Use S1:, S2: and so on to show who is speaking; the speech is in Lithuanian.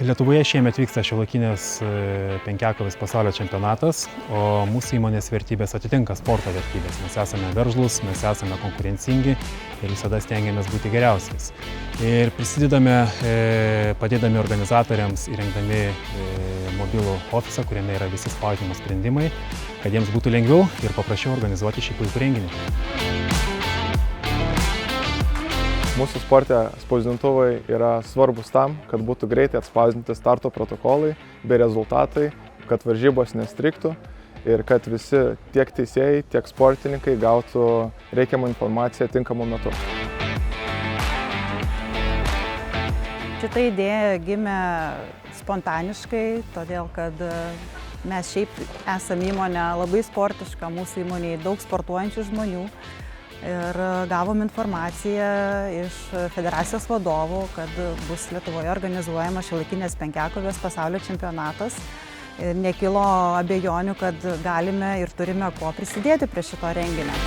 S1: Lietuvoje šiemet vyksta šiuolaikinės penkiakovės pasaulio čempionatas, o mūsų įmonės vertybės atitinka sporto vertybės. Mes esame veržlūs, mes esame konkurencingi ir visada stengiamės būti geriausiais. Ir prisidedame padėdami organizatoriams įrengdami mobilų ofisą, kuriame yra visi spausdinimo sprendimai, kad jiems būtų lengviau ir paprasčiau organizuoti šį puikų renginį.
S2: Mūsų sporte spausdintuvai yra svarbus tam, kad būtų greitai atspausdinti starto protokolai bei rezultatai, kad varžybos nestrigtų ir kad visi tiek teisėjai, tiek sportininkai gautų reikiamą informaciją tinkamu metu.
S3: Šita idėja gimė spontaniškai, todėl kad mes šiaip esame įmonė labai sportiška, mūsų įmonėje daug sportuojančių žmonių. Ir gavom informaciją iš federacijos vadovų, kad bus Lietuvoje organizuojamas šiuolaikinės penkiakovės pasaulio čempionatas. Ir nekilo abejonių, kad galime ir turime kuo prisidėti prie šito renginio.